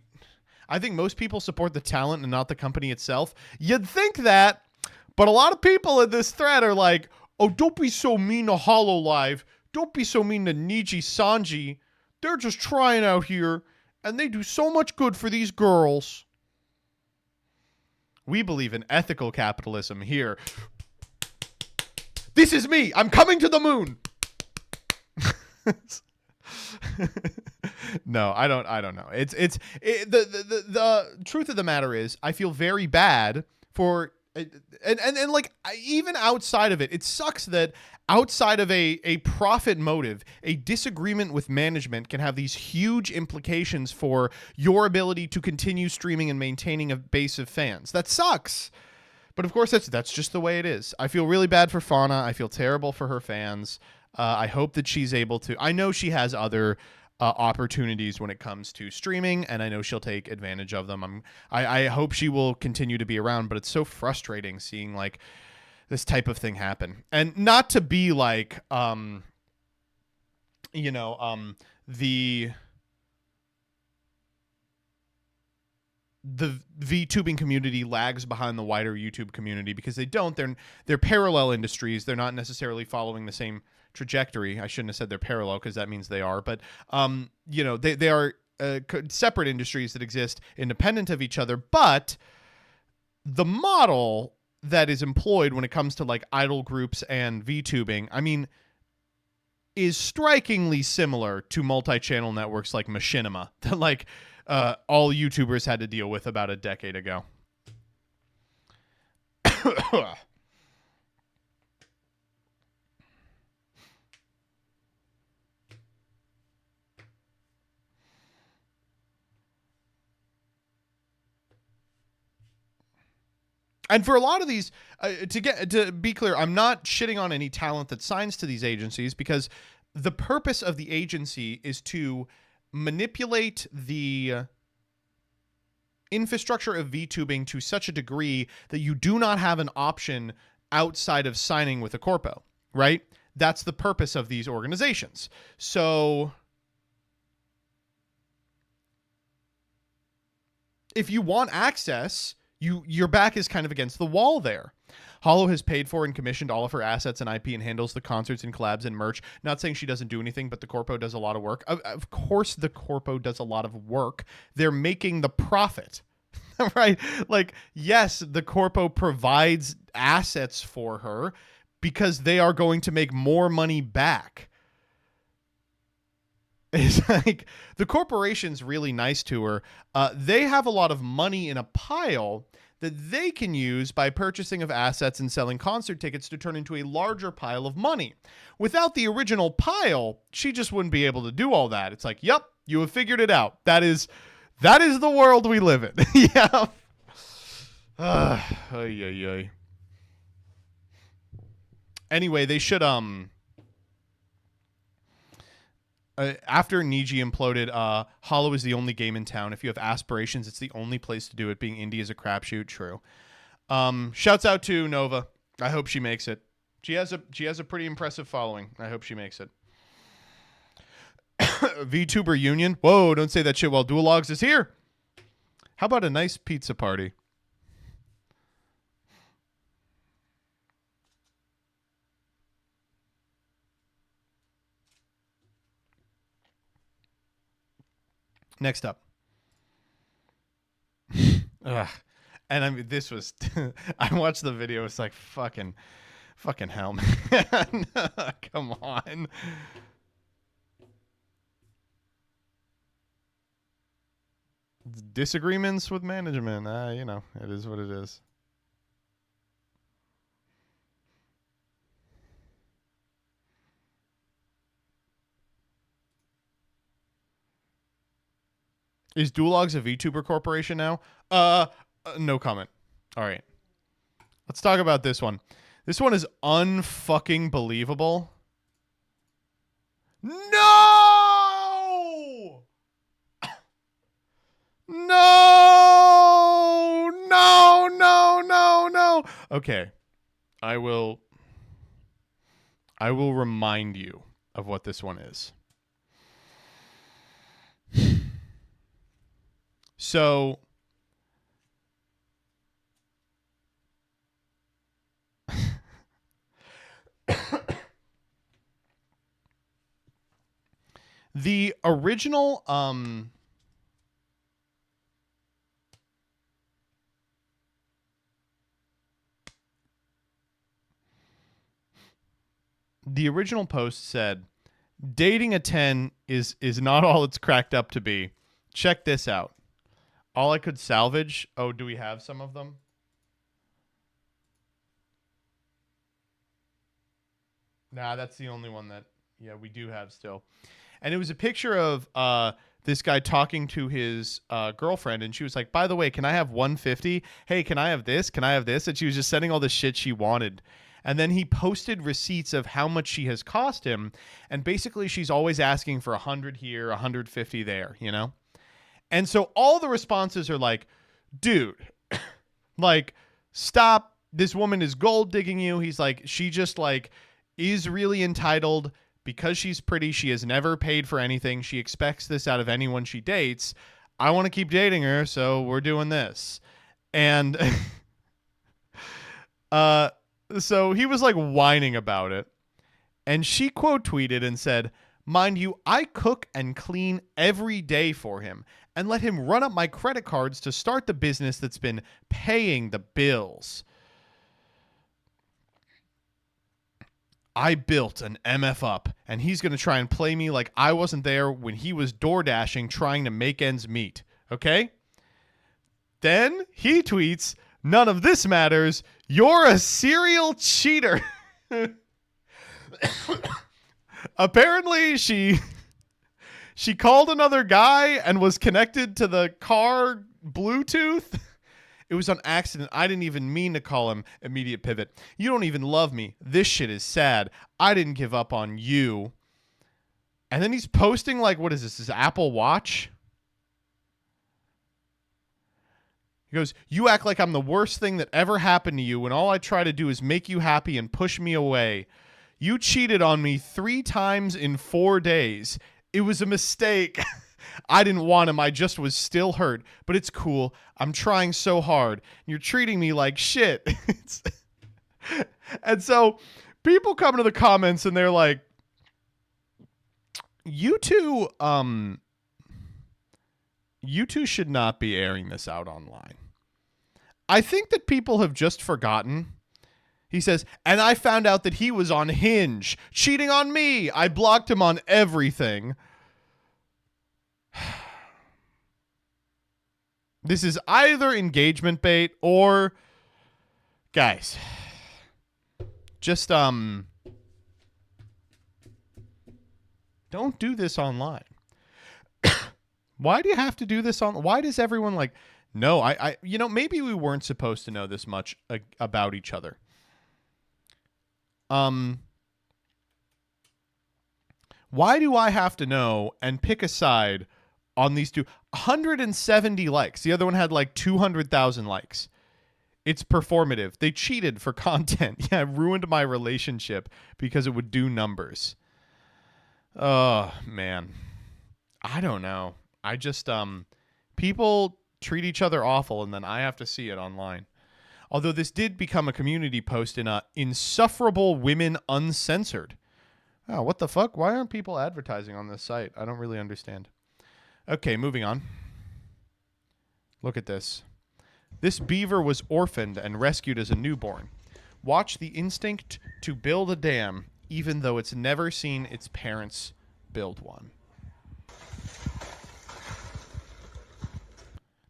I think most people support the talent and not the company itself. You'd think that, but a lot of people in this thread are like, oh, don't be so mean to HoloLive. Don't be so mean to Niji Sanji. They're just trying out here, and they do so much good for these girls. We believe in ethical capitalism here. This is me. I'm coming to the moon. No, I don't know. The truth of the matter is I feel very bad for And like even outside of it, it sucks that outside of a profit motive, a disagreement with management can have these huge implications for your ability to continue streaming and maintaining a base of fans. That sucks. But of course, that's just the way it is. I feel really bad for Fauna. I feel terrible for her fans. I hope that she's able to. I know she has other opportunities when it comes to streaming, and I know she'll take advantage of them. I hope she will continue to be around, but it's so frustrating seeing like this type of thing happen. And not to be like, the Vtubing community lags behind the wider YouTube community because they don't. They're parallel industries. They're not necessarily following the same trajectory. I shouldn't have said they're parallel because that means they are. But they are separate industries that exist independent of each other. But the model that is employed when it comes to like idol groups and Vtubing, I mean, is strikingly similar to multi-channel networks like Machinima that like all YouTubers had to deal with about a decade ago. And for a lot of these, to be clear, I'm not shitting on any talent that signs to these agencies because the purpose of the agency is to manipulate the infrastructure of VTubing to such a degree that you do not have an option outside of signing with a corpo, right? That's the purpose of these organizations. So if you want access, your back is kind of against the wall there. Hollow has paid for and commissioned all of her assets and IP and handles the concerts and collabs and merch. Not saying she doesn't do anything, but the corpo does a lot of work. Of course the corpo does a lot of work. They're making the profit, right? Like, yes, the corpo provides assets for her because they are going to make more money back. It's like the corporation's really nice to her. They have a lot of money in a pile that they can use by purchasing of assets and selling concert tickets to turn into a larger pile of money. Without the original pile, she just wouldn't be able to do all that. It's like, yep, you have figured it out. That is the world we live in. Yeah. Anyway, they should after Niji imploded, Hollow is the only game in town. If you have aspirations, it's the only place to do it. Being indie is a crapshoot. True. Shouts out to Nova. I hope she makes it. She has a pretty impressive following. I hope she makes it. VTuber Union. Whoa, don't say that shit while Duologs is here. How about a nice pizza party? Next up. Ugh. And I mean, this was, I watched the video. It's like, fucking hell, man. Come on. Disagreements with management. It is what it is. Is Duologs a VTuber corporation now? No comment. All right. Let's talk about this one. This one is unfucking believable. No! No! No, no, no, no. Okay. I will remind you of what this one is. So the original post said dating a 10 is not all it's cracked up to be. Check this out. All I could salvage. Oh, do we have some of them? Nah, that's the only one that, we do have still. And it was a picture of this guy talking to his girlfriend, and she was like, by the way, can I have 150? Hey, can I have this? Can I have this? And she was just sending all the shit she wanted. And then he posted receipts of how much she has cost him. And basically, she's always asking for 100 here, 150 there, you know? And so all the responses are like, dude, like, stop. This woman is gold digging you. He's like, she just like is really entitled because she's pretty. She has never paid for anything. She expects this out of anyone she dates. I want to keep dating her, so we're doing this. And so he was like whining about it. And she quote tweeted and said, mind you, I cook and clean every day for him and let him run up my credit cards to start the business that's been paying the bills. I built an MF up, and he's going to try and play me like I wasn't there when he was door dashing trying to make ends meet. Okay? Then he tweets, none of this matters. You're a serial cheater. Apparently, she called another guy and was connected to the car Bluetooth. It was on accident. I didn't even mean to call him immediate pivot. You don't even love me. This shit is sad. I didn't give up on you. And then he's posting like, what is this? His Apple Watch? He goes, you act like I'm the worst thing that ever happened to you when all I try to do is make you happy and push me away. You cheated on me 3 times in 4 days. It was a mistake. I didn't want him. I just was still hurt. But it's cool. I'm trying so hard. You're treating me like shit. And so people come to the comments and they're like, you two should not be airing this out online. I think that people have just forgotten. He says, and I found out that he was on Hinge, cheating on me. I blocked him on everything. This is either engagement bait or, guys, just don't do this online. Why do you have to do this on? Why does everyone like? No, I maybe we weren't supposed to know this much about each other. Why do I have to know and pick a side on these two? 170 likes. The other one had like 200,000 likes. It's performative. They cheated for content. Yeah, it ruined my relationship because it would do numbers. Oh, man. I don't know. I just, people treat each other awful and then I have to see it online. Although this did become a community post in Insufferable Women Uncensored. Oh, what the fuck? Why aren't people advertising on this site? I don't really understand. Okay, moving on. Look at this. This beaver was orphaned and rescued as a newborn. Watch the instinct to build a dam, even though it's never seen its parents build one.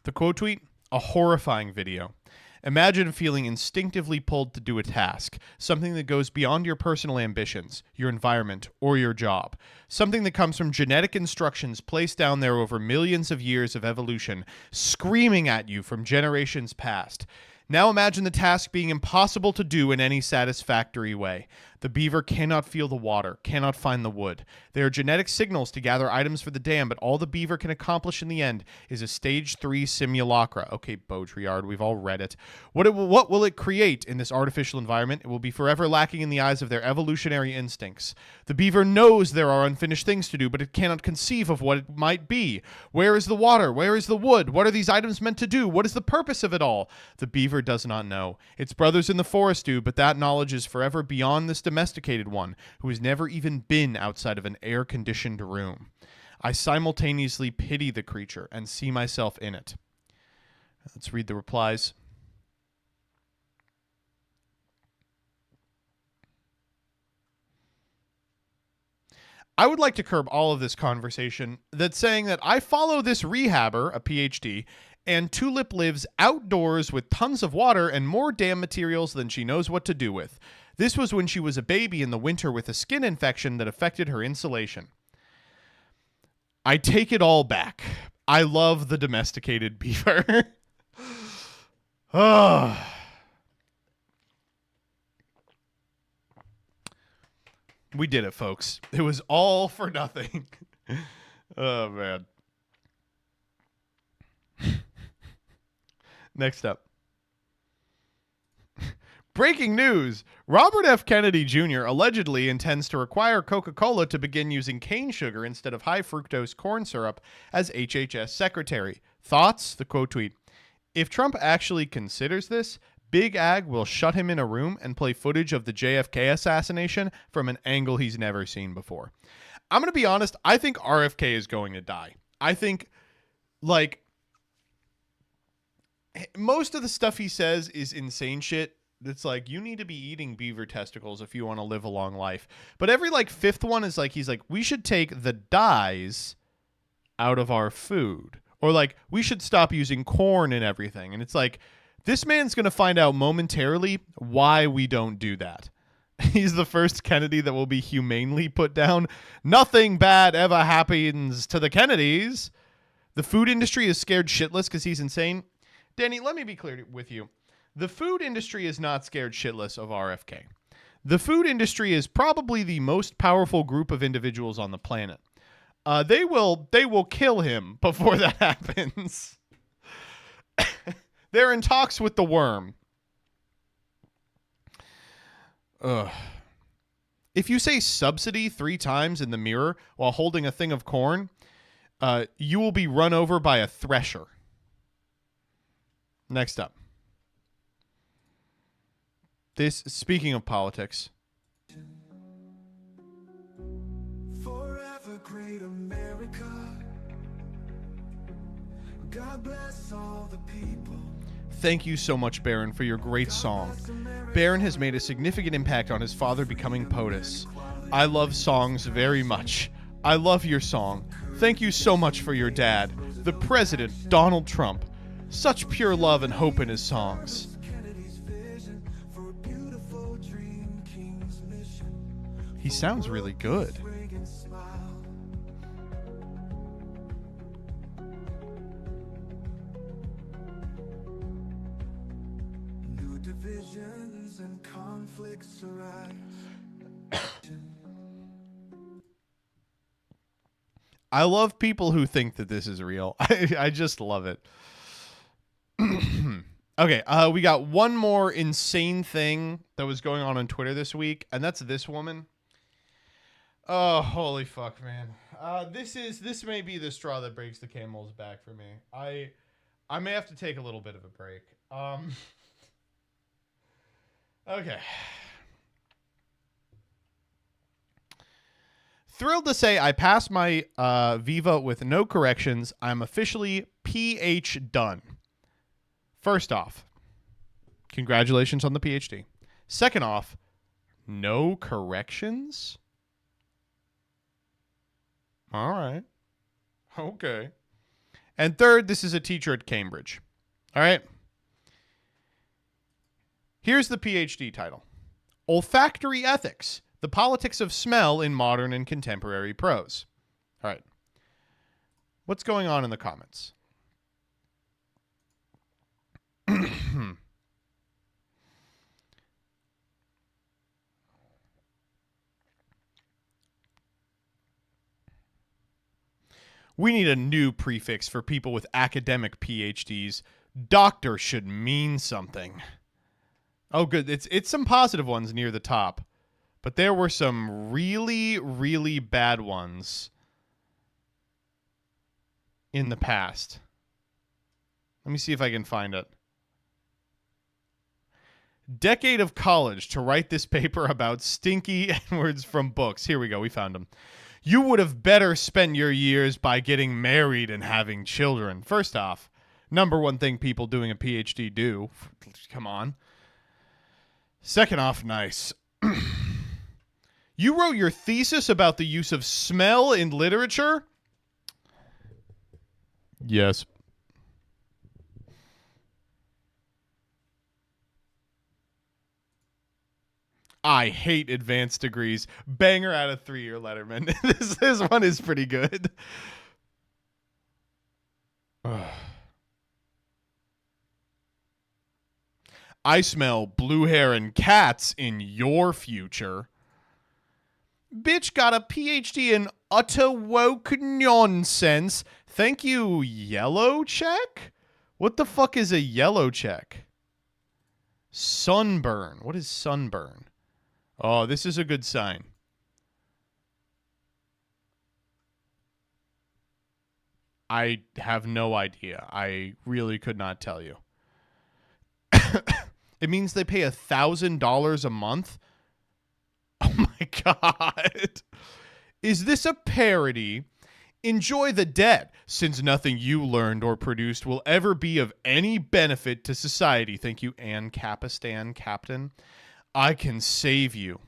The quote tweet, a horrifying video. Imagine feeling instinctively pulled to do a task, something that goes beyond your personal ambitions, your environment, or your job. Something that comes from genetic instructions placed down there over millions of years of evolution, screaming at you from generations past. Now imagine the task being impossible to do in any satisfactory way. The beaver cannot feel the water, cannot find the wood. There are genetic signals to gather items for the dam, but all the beaver can accomplish in the end is a stage 3 simulacra. Okay, Baudrillard, we've all read it. What will it create in this artificial environment? It will be forever lacking in the eyes of their evolutionary instincts. The beaver knows there are unfinished things to do, but it cannot conceive of what it might be. Where is the water? Where is the wood? What are these items meant to do? What is the purpose of it all? The beaver does not know. Its brothers in the forest do, but that knowledge is forever beyond this domesticated one, who has never even been outside of an air-conditioned room. I simultaneously pity the creature and see myself in it. Let's read the replies. I would like to curb all of this conversation that's saying that I follow this rehabber, a PhD, and Tulip lives outdoors with tons of water and more dam materials than she knows what to do with. This was when she was a baby in the winter with a skin infection that affected her insulation. I take it all back. I love the domesticated beaver. Oh. We did it, folks. It was all for nothing. Oh, man. Next up. Breaking news. Robert F. Kennedy Jr. allegedly intends to require Coca-Cola to begin using cane sugar instead of high fructose corn syrup as HHS secretary. Thoughts? The quote tweet. If Trump actually considers this, Big Ag will shut him in a room and play footage of the JFK assassination from an angle he's never seen before. I'm going to be honest. I think RFK is going to die. I think, like, most of the stuff he says is insane shit. It's like, you need to be eating beaver testicles if you want to live a long life. But every, like, fifth one is like, he's like, we should take the dyes out of our food. Or, like, we should stop using corn and everything. And it's like, this man's going to find out momentarily why we don't do that. He's the first Kennedy that will be humanely put down. Nothing bad ever happens to the Kennedys. The food industry is scared shitless because he's insane. Danny, let me be clear with you. The food industry is not scared shitless of RFK. The food industry is probably the most powerful group of individuals on the planet. They will kill him before that happens. They're in talks with the worm. Ugh. If you say subsidy 3 times in the mirror while holding a thing of corn, you will be run over by a thresher. Next up. This, speaking of politics. Forever great America. God bless all the people. Thank you so much, Barron, for your great song. Barron has made a significant impact on his father becoming POTUS. I love songs very much. I love your song. Thank you so much for your dad, the President, Donald Trump. Such pure love and hope in his songs. He sounds really good. New divisions and conflicts arise. I love people who think that this is real. I just love it. Okay, we got one more insane thing that was going on Twitter this week, and that's this woman. Oh, holy fuck, man. This may be the straw that breaks the camel's back for me. I may have to take a little bit of a break. Okay. Thrilled to say I passed my Viva with no corrections. I'm officially PH done. First off, congratulations on the PhD. Second off, no corrections? All right. Okay. And third, this is a teacher at Cambridge. All right. Here's the PhD title. Olfactory Ethics, the Politics of Smell in Modern and Contemporary Prose. All right. What's going on in the comments? We need a new prefix for people with academic PhDs. Doctor should mean something. Oh, good. It's some positive ones near the top. But there were some really, really bad ones in the past. Let me see if I can find it. Decade of college to write this paper about stinky N-words from books. Here we go. We found them. You would have better spent your years by getting married and having children. First off, number one thing people doing a PhD do. Come on. Second off, nice. You wrote your thesis about the use of smell in literature? Yes. I hate advanced degrees. Banger out of 3-year Letterman. This one is pretty good. I smell blue hair and cats in your future. Bitch got a PhD in utter woke nonsense. Thank you, yellow check? What the fuck is a yellow check? Sunburn. What is sunburn? Oh, this is a good sign. I have no idea. I really could not tell you. It means they pay $1,000 a month. Oh my God. Is this a parody? Enjoy the debt, since nothing you learned or produced will ever be of any benefit to society. Thank you, Ann Capistan, Captain. I can save you.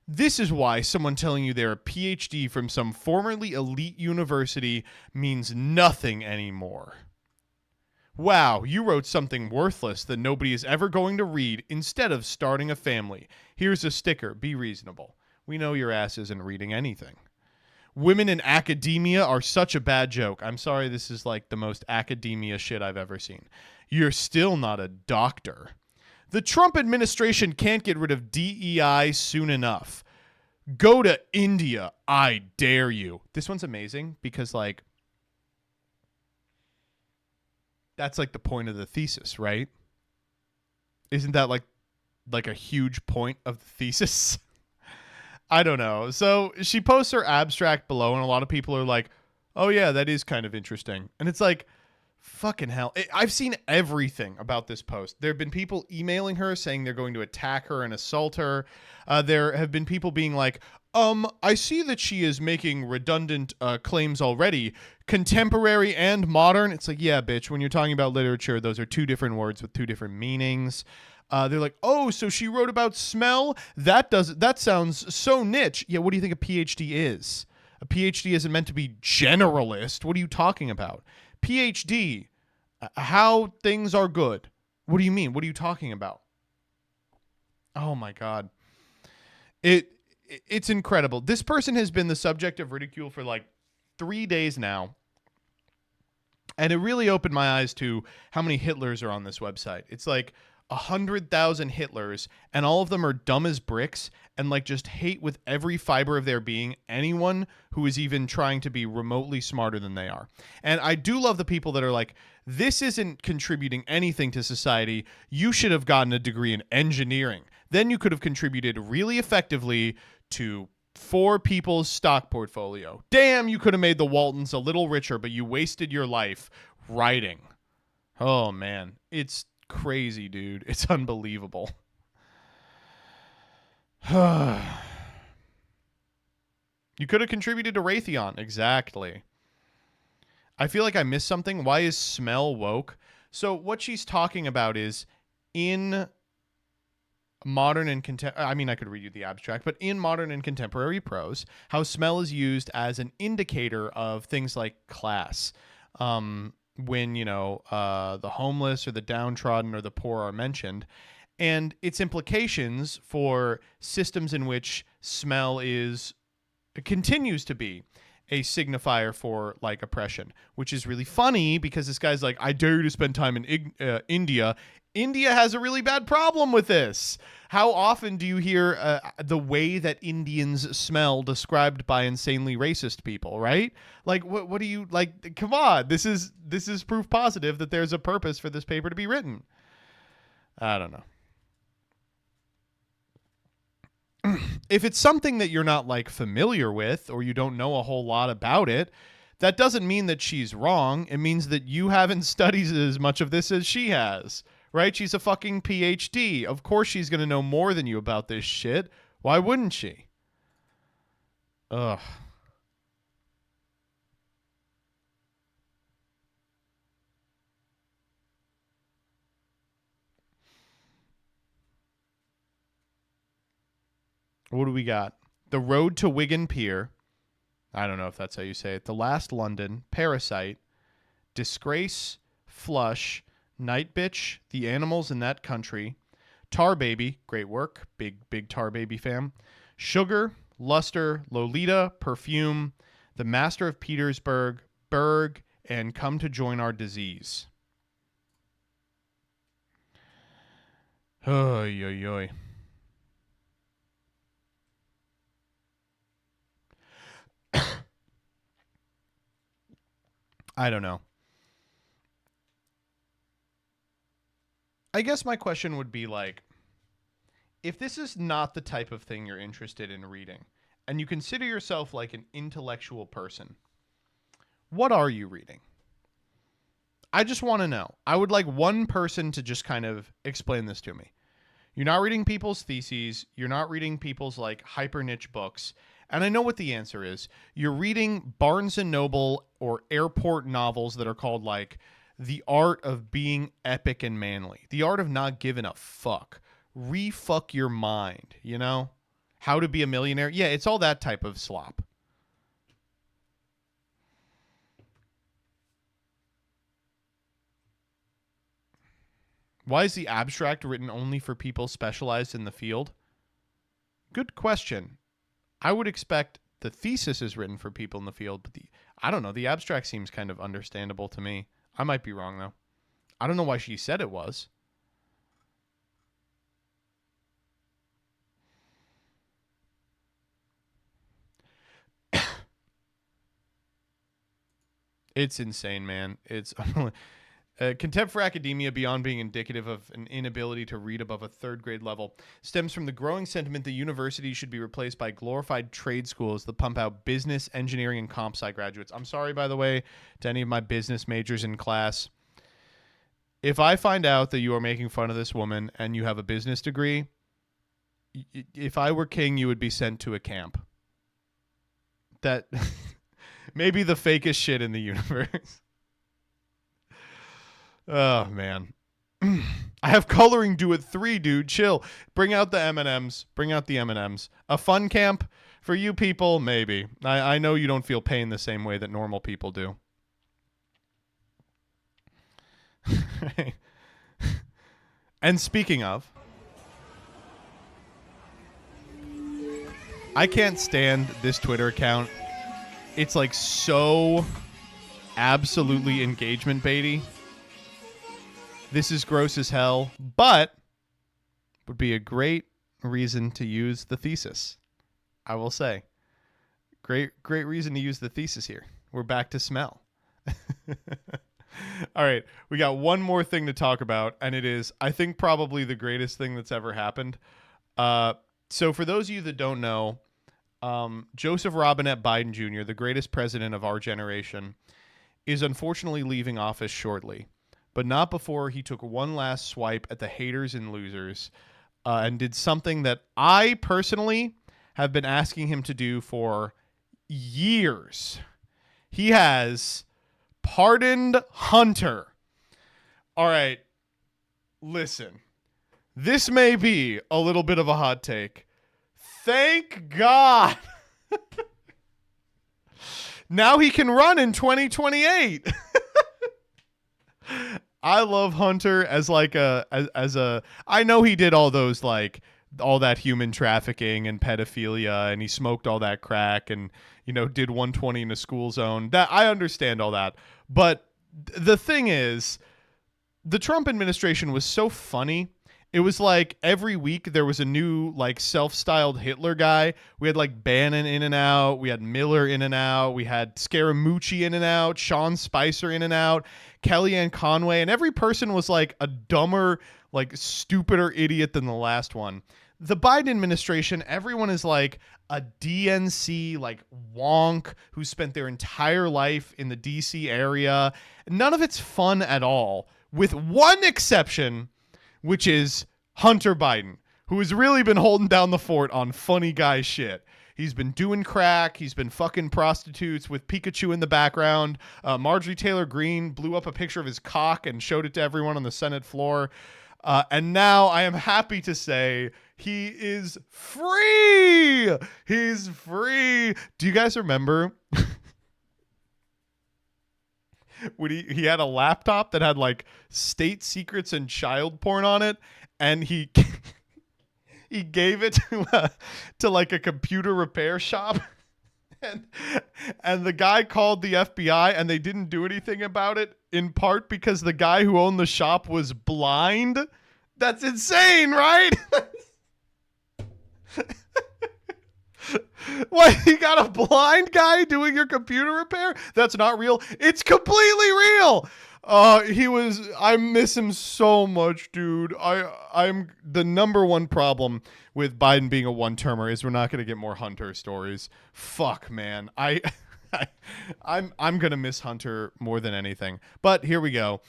This is why someone telling you they're a PhD from some formerly elite university means nothing anymore. Wow, you wrote something worthless that nobody is ever going to read instead of starting a family. Here's a sticker. Be reasonable. We know your ass isn't reading anything. Women in academia are such a bad joke. I'm sorry, this is like the most academia shit I've ever seen. You're still not a doctor. The Trump administration can't get rid of DEI soon enough. Go to India. I dare you. This one's amazing because, like, that's like the point of the thesis, right? Isn't that like a huge point of the thesis? I don't know. So she posts her abstract below, and a lot of people are like, oh yeah, that is kind of interesting. And it's like, fucking hell. I've seen everything about this post. There have been people emailing her saying they're going to attack her and assault her. There have been people being like, I see that she is making redundant claims already. Contemporary and modern. It's like, yeah, bitch, when you're talking about literature, those are two different words with two different meanings. They're like, oh, so she wrote about smell? That sounds so niche. Yeah, what do you think a PhD is? A PhD isn't meant to be generalist. What are you talking about? PhD, how things are good. What do you mean? What are you talking about? Oh my God. It's incredible. This person has been the subject of ridicule for like 3 days now. And it really opened my eyes to how many Hitlers are on this website. It's like 100,000 Hitlers, and all of them are dumb as bricks and like just hate with every fiber of their being anyone who is even trying to be remotely smarter than they are. And I do love the people that are like, this isn't contributing anything to society. You should have gotten a degree in engineering. Then you could have contributed really effectively to 4 people's stock portfolio. Damn, you could have made the Waltons a little richer, but you wasted your life writing. Oh man, it's crazy, dude. It's unbelievable. You could have contributed to Raytheon. Exactly. I feel like I missed something. Why is smell woke? So what she's talking about is in modern and I mean, I could read you the abstract, but in modern and contemporary prose, how smell is used as an indicator of things like class. When, you know, the homeless or the downtrodden or the poor are mentioned, and its implications for systems in which smell continues to be a signifier for like oppression, which is really funny because this guy's like, I dare you to spend time in India. India has a really bad problem with this. How often do you hear the way that Indians smell described by insanely racist people, right? Like, what do you, like, come on. This is proof positive that there's a purpose for this paper to be written. I don't know. If it's something that you're not like familiar with or you don't know a whole lot about it, that doesn't mean that she's wrong. It means that you haven't studied as much of this as she has. Right? She's a fucking PhD. Of course she's going to know more than you about this shit. Why wouldn't she? Ugh. What do we got? The Road to Wigan Pier. I don't know if that's how you say it. The Last London. Parasite. Disgrace. Flush. Night Bitch, The Animals in That Country, Tar Baby, great work. Big Tar Baby fam. Sugar, Luster, Lolita, Perfume, The Master of Petersburg, Berg, and Come to Join Our Disease. Oy, oy, oy. I don't know. I guess my question would be like, if this is not the type of thing you're interested in reading, and you consider yourself like an intellectual person, what are you reading? I just want to know. I would like one person to just kind of explain this to me. You're not reading people's theses. You're not reading people's like hyper niche books. And I know what the answer is. You're reading Barnes and Noble or airport novels that are called like The Art of Being Epic and Manly. The Art of Not Giving a Fuck. Refuck your mind, you know? How to Be a Millionaire. Yeah, it's all that type of slop. Why is the abstract written only for people specialized in the field? Good question. I would expect the thesis is written for people in the field, but I don't know. The abstract seems kind of understandable to me. I might be wrong, though. I don't know why she said it was. It's insane, man. It's contempt for academia, beyond being indicative of an inability to read above a third grade level, stems from the growing sentiment that universities should be replaced by glorified trade schools that pump out business, engineering, and comp sci graduates. I'm sorry, by the way, to any of my business majors in class. If I find out that you are making fun of this woman and you have a business degree, if I were king, you would be sent to a camp. That maybe the fakest shit in the universe. Oh, man. I have coloring due at 3, dude. Chill. Bring out the M&Ms. Bring out the M&Ms. A fun camp for you people? Maybe. I know you don't feel pain the same way that normal people do. And speaking of, I can't stand this Twitter account. It's like so absolutely engagement baity. This is gross as hell, but would be a great reason to use the thesis. I will say. Great reason to use the thesis here. We're back to smell. All right, we got one more thing to talk about, and it is, I think, probably the greatest thing that's ever happened. So for those of you that don't know, Joseph Robinette Biden Jr., the greatest president of our generation, is unfortunately leaving office shortly. But not before he took one last swipe at the haters and losers and did something that I personally have been asking him to do for years. He has pardoned Hunter. All right, listen. This may be a little bit of a hot take. Thank God. Now he can run in 2028. I love Hunter as like I know he did all those like all that human trafficking and pedophilia, and he smoked all that crack and, you know, did 120 in a school zone. That I understand all that. But the thing is, the Trump administration was so funny. It was like every week there was a new like self-styled Hitler guy. We had like Bannon in and out. We had Miller in and out. We had Scaramucci in and out. Sean Spicer in and out. Kellyanne Conway. And every person was like a dumber, like stupider idiot than the last one. The Biden administration, everyone is like a DNC like wonk who spent their entire life in the DC area. None of it's fun at all, with one exception, which is Hunter Biden, who has really been holding down the fort on funny guy shit. He's been doing crack. He's been fucking prostitutes with Pikachu in the background. Marjorie Taylor Greene blew up a picture of his cock and showed it to everyone on the Senate floor. And now I am happy to say he is free. He's free. Do you guys remember? when he had a laptop that had like state secrets and child porn on it, and he he gave it to like a computer repair shop. And the guy called the FBI and they didn't do anything about it, in part because the guy who owned the shop was blind. That's insane, right? What, you got a blind guy doing your computer repair? That's not real. It's completely real. I miss him so much, dude. I'm the number one problem with Biden being a one-termer is we're not going to get more Hunter stories. Fuck, man. I'm going to miss Hunter more than anything. But here we go.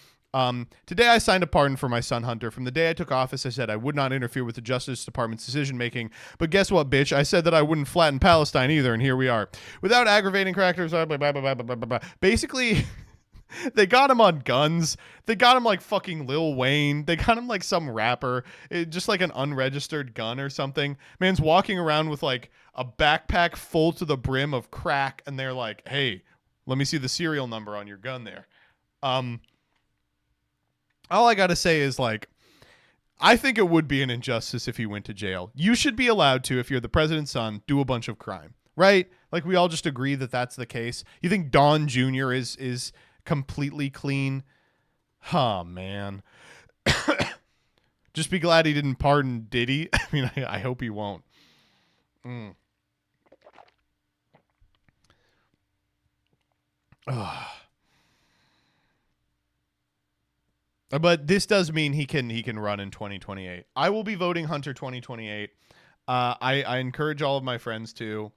Today I signed a pardon for my son Hunter. From the day I took office, I said I would not interfere with the Justice Department's decision-making. But guess what, bitch? I said that I wouldn't flatten Palestine either, and here we are. Without aggravating characters, blah, blah, blah, blah, blah, blah, blah. Basically, they got him on guns. They got him like fucking Lil Wayne. They got him like some rapper. Just like an unregistered gun or something. Man's walking around with like a backpack full to the brim of crack, and they're like, hey, let me see the serial number on your gun there. All I got to say is, like, I think it would be an injustice if he went to jail. You should be allowed to, if you're the president's son, do a bunch of crime, right? Like, we all just agree that that's the case. You think Don Jr. is completely clean? Oh, man. Just be glad he didn't pardon Diddy. I mean, I hope he won't. But this does mean he can run in 2028. I will be voting Hunter 2028. I encourage all of my friends to.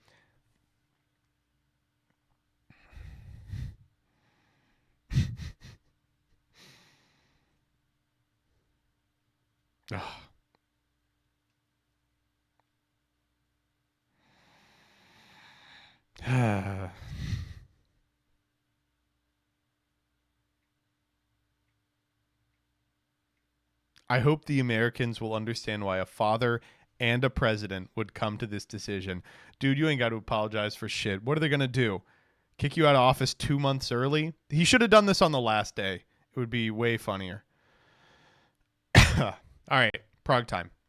I hope the Americans will understand why a father and a president would come to this decision. Dude, you ain't got to apologize for shit. What are they going to do? Kick you out of office 2 months early? He should have done this on the last day. It would be way funnier. All right, Prague time.